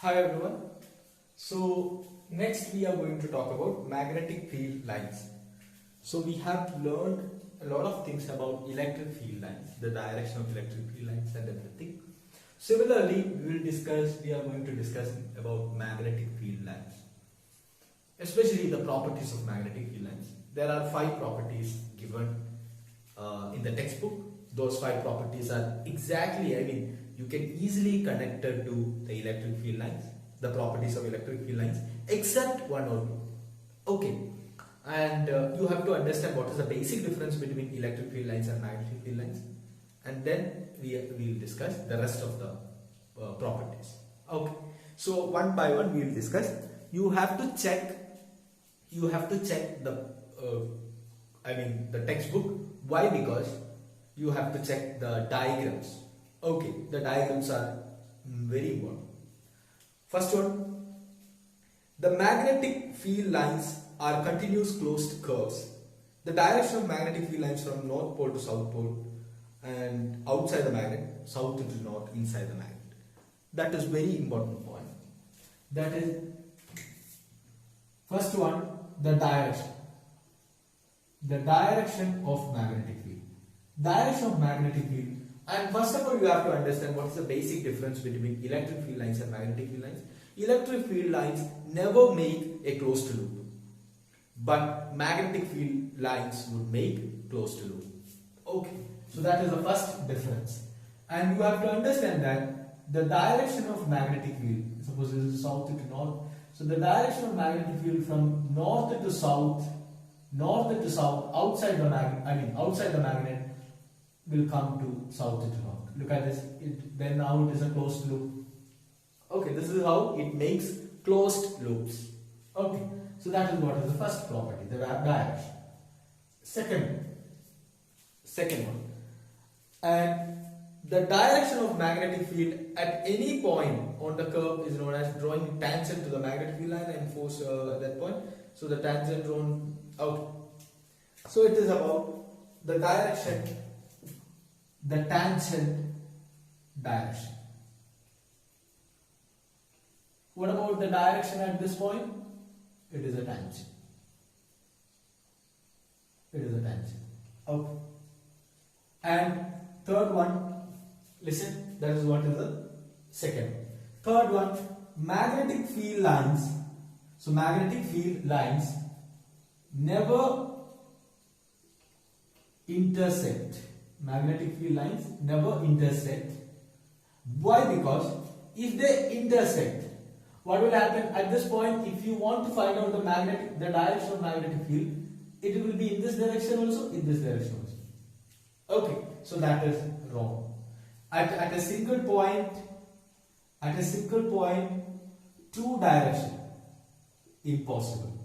Hi everyone. So next we are going to talk about magnetic field lines. So we have learned a lot of things about electric field lines, the direction of electric field lines and everything. Similarly, we are going to discuss about magnetic field lines, especially the properties of magnetic field lines. There are 5 properties given in the textbook. Those 5 properties are you can easily connect it to the electric field lines, the properties of electric field lines, except one or two. Okay, and you have to understand what is the basic difference between electric field lines and magnetic field lines, and then we will discuss the rest of the properties. Okay, so one by one we will discuss. You have to check the the textbook. Why? Because you have to check the diagrams. Okay, the diagrams are very important. First one, the magnetic field lines are continuous closed curves. The direction of magnetic field lines from north pole to south pole and outside the magnet, south to north, inside the magnet. That is very important point. That is first one, the direction. The direction of magnetic field. Direction of magnetic field. And first of all, you have to understand what is the basic difference between electric field lines and magnetic field lines. Electric field lines never make a closed loop, but magnetic field lines would make closed loop. Okay, so that is the first difference. And you have to understand that the direction of magnetic field, suppose this is south to north, so the direction of magnetic field from north to south, outside the magnet will come to south to north. Look at this. Then now it is a closed loop. Okay, this is how it makes closed loops. Okay, so that is what is the first property, the direction. Second one, and the direction of magnetic field at any point on the curve is known as drawing tangent to the magnetic field line and force at that point. So the tangent drawn out. So it is about the direction. The tangent direction. What about the direction at this point? It is a tangent. Okay. And third one, listen, that is what is the second. Third one, magnetic field lines. So magnetic field lines never intersect. Magnetic field lines never intersect. Why? Because if they intersect, what will happen at this point? If you want to find out the direction of magnetic field, it will be in this direction also, in this direction also. Okay, so that is wrong. At a single point, two direction, impossible.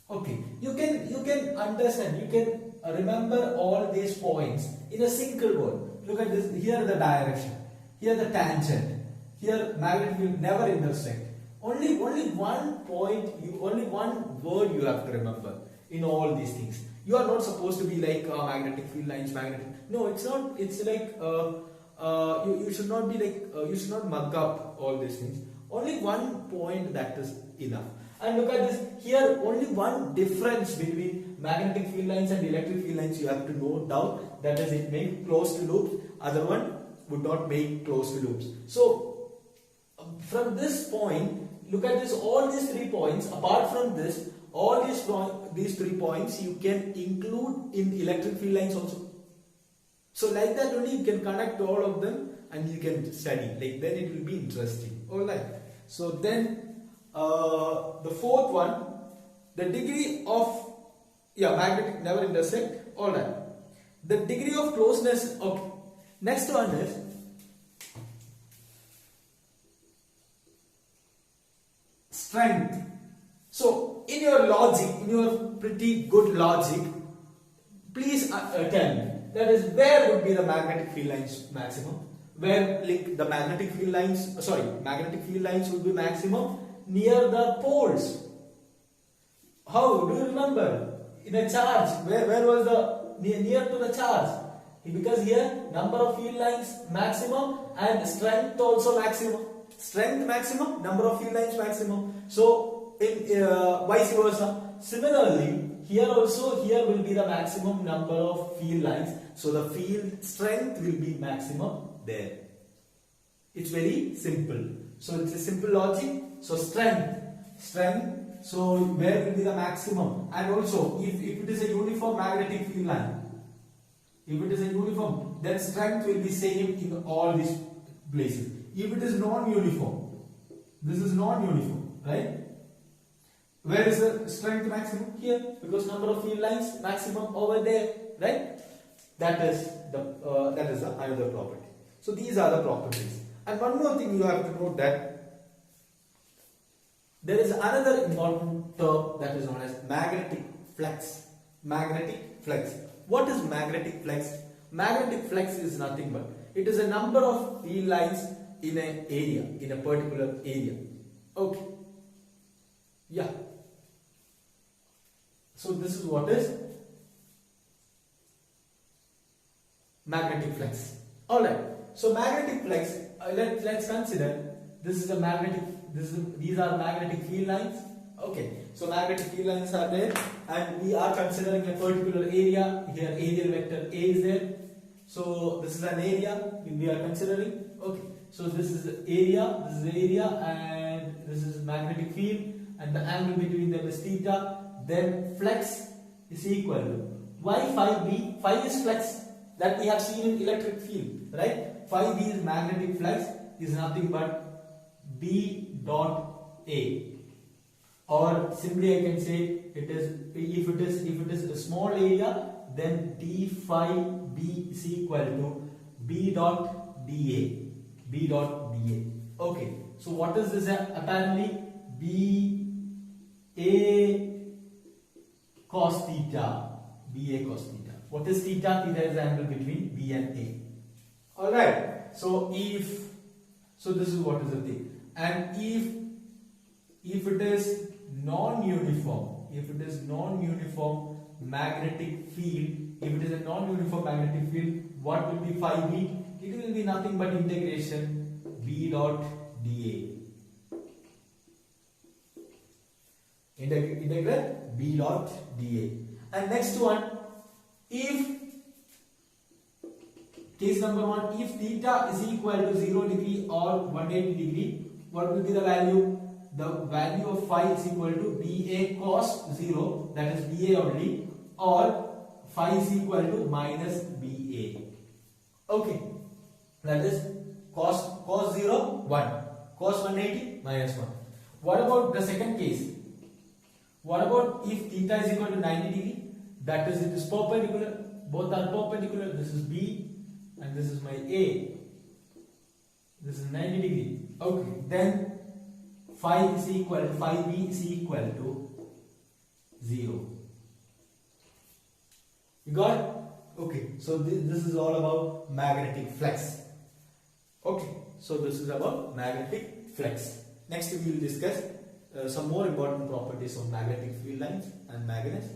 Okay, you can understand, you can remember all these points in a single word. Look at this, here the direction, here the tangent, here magnetic field never intersect. Only one point, only one word you have to remember in all these things. You are not supposed to be like magnetic field lines, no, it's not. It's like you should not be like you should not mug up all these things. Only one point, that is enough. And look at this, here only one difference between magnetic field lines and electric field lines you have to note down, that is it makes closed loops, other one would not make closed loops. So from this point, look at this, all these 3 points, apart from this, all these 3 points you can include in electric field lines also. So like that only you can connect all of them and you can study, like then it will be interesting. Alright, so then the fourth one, the degree of magnetic never intersect. Alright, the degree of closeness. Okay, next one is strength. So in your logic, in your pretty good logic, please tell me, that is, where would be the magnetic field lines maximum? Where like the magnetic field lines would be maximum near the poles. How do you remember? In a charge, where was the near to the charge? Because here number of field lines maximum and strength also maximum. Strength maximum, number of field lines maximum. So in vice versa. Similarly, here also here will be the maximum number of field lines. So the field strength will be maximum there. It's very simple. So it's a simple logic. So strength. So where will be the maximum? And also if it is a uniform magnetic field line, if it is a uniform, then strength will be same in all these places. If it is non-uniform, this is non-uniform, right? Where is the strength maximum? Here, because number of field lines maximum over there, right? That is the another property. So these are the properties. And one more thing you have to note that there is another important term that is known as magnetic flux. Magnetic flux. What is magnetic flux? Magnetic flux is nothing but it is a number of field lines in an area, in a particular area. Okay. Yeah. So this is what is magnetic flux. Alright. So magnetic flux, let's consider this is a magnetic. These are magnetic field lines. Okay, so magnetic field lines are there, and we are considering a particular area. Here, areal vector A is there. So this is an area we are considering. Okay, so this is the area, and this is magnetic field, and the angle between them is theta. Then flux is equal to why phi b? Phi is flux that we have seen in electric field, right? Phi b is magnetic flux is nothing but B dot A, or simply I can say it is if it is a small area, then d phi b is equal to B dot dA. B dot dA. Okay, so what is this apparently? B A cos theta. B A cos theta. What is theta? Theta is the angle between B and A. Alright, so this is what is the thing. And if it is non-uniform, magnetic field, if it is a non-uniform magnetic field, what will be phi b? It will be nothing but integration B dot dA. Integrate B dot dA. And next one, if case number 1, if theta is equal to 0 degree or 180 degree, what will be the value? The value of phi is equal to BA cos 0, that is BA only, or phi is equal to minus BA. Okay, that is cos 0, 1, cos 180, minus 1. What about the second case? What about if theta is equal to 90 degree? That is, it is perpendicular, both are perpendicular. This is B and this is my A. This is 90 degree. Okay, then phi B is equal to 0. You got it? Okay, so this is all about magnetic flux. Okay, so this is about magnetic flux. Next we will discuss some more important properties of magnetic field lines and magnets.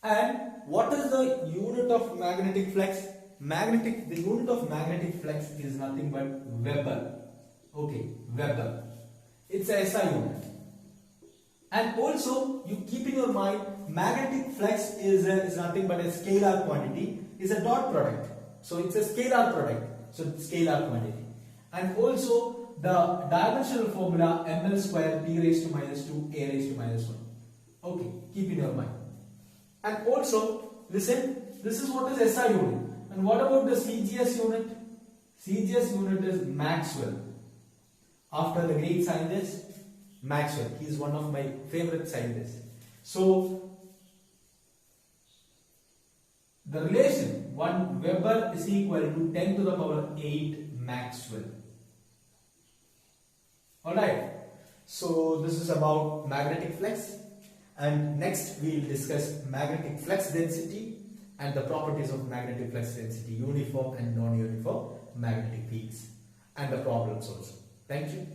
And what is the unit of magnetic flux? The unit of magnetic flux is nothing but Weber. Okay, Weber. It's a SI unit. And also, you keep in your mind, magnetic flux is nothing but a scalar quantity. It's a dot product. So it's a scalar product. So it's scalar quantity. And also, the dimensional formula ml square p raised to minus 2 a raised to minus 1. Okay, keep in your mind. And also, listen, this is what is SI unit. And what about the CGS unit? CGS unit is Maxwell. After the great scientist, Maxwell. He is one of my favorite scientists. So, the relation 1 Weber is equal to 10 to the power 8 Maxwell. Alright. So, this is about magnetic flux. And next we will discuss magnetic flux density and the properties of magnetic flux density, uniform and non-uniform magnetic fields, and the problems also. Thank you.